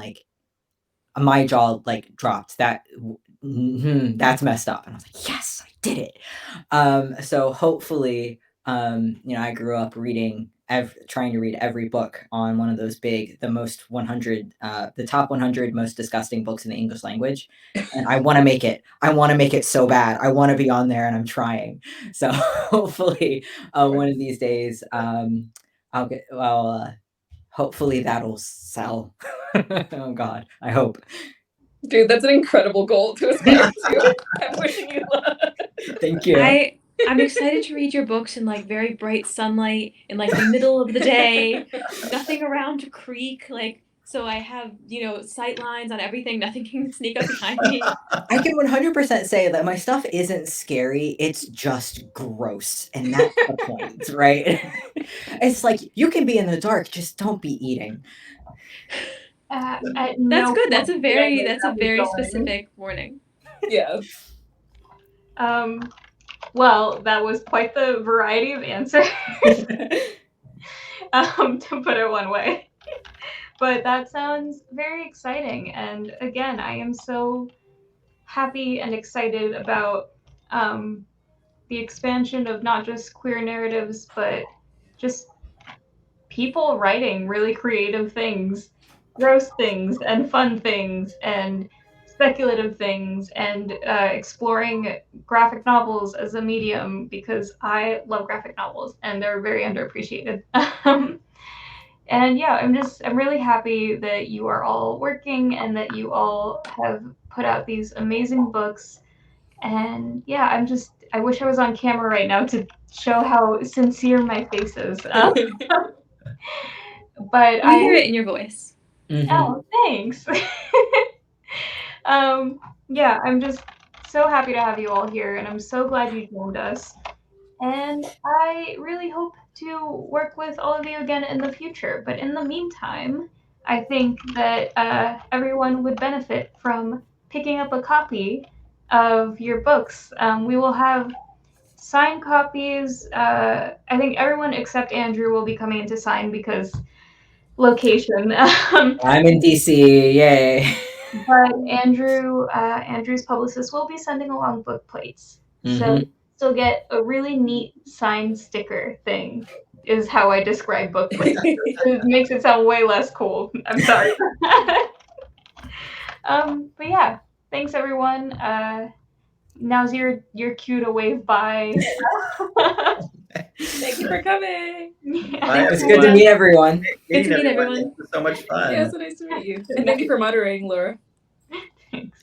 E: my jaw dropped. That's messed up. And I was like, yes, I did it. So hopefully, I grew up reading, trying to read every book on one of those the top 100 most disgusting books in the English language. And I want to make it. I want to make it so bad. I want to be on there, and I'm trying. So hopefully, one of these days, hopefully that'll sell. Oh God, I hope.
C: Dude, that's an incredible goal to aspire to. I'm wishing you luck.
E: Thank you.
B: I'm excited to read your books in very bright sunlight in the middle of the day, nothing around to creak, so I have, sight lines on everything, nothing can sneak up behind me.
E: I can 100% say that my stuff isn't scary, it's just gross, and that's the point, right? It's you can be in the dark, just don't be eating.
B: That's good. That's a very specific warning.
C: Yeah.
A: Well, that was quite the variety of answers, to put it one way. But that sounds very exciting. And again, I am so happy and excited about the expansion of not just queer narratives, but just people writing really creative things, gross things, and fun things, and speculative things, and exploring graphic novels as a medium, because I love graphic novels and they're very underappreciated. And yeah, I'm really happy that you are all working and that you all have put out these amazing books. And yeah, I wish I was on camera right now to show how sincere my face is. But
B: we hear it in your voice.
E: Mm-hmm.
A: Oh, thanks. Yeah, I'm just so happy to have you all here, and I'm so glad you joined us. And I really hope to work with all of you again in the future. But in the meantime, I think that everyone would benefit from picking up a copy of your books. We will have signed copies. I think everyone except Andrew will be coming in to sign because location.
E: I'm in DC, yay.
A: But Andrew's publicist will be sending along book plates.
E: Mm-hmm.
A: So you'll get a really neat signed sticker thing, is how I describe book plates. It makes it sound way less cool. I'm sorry. But yeah, thanks everyone. Now's your cue to wave bye.
C: Thank you for coming.
A: Yeah.
E: It's good to meet everyone.
B: Good to meet everyone.
D: It was so much fun.
C: Yeah, so nice to meet you. And thank you for moderating, Laura.
A: Thanks.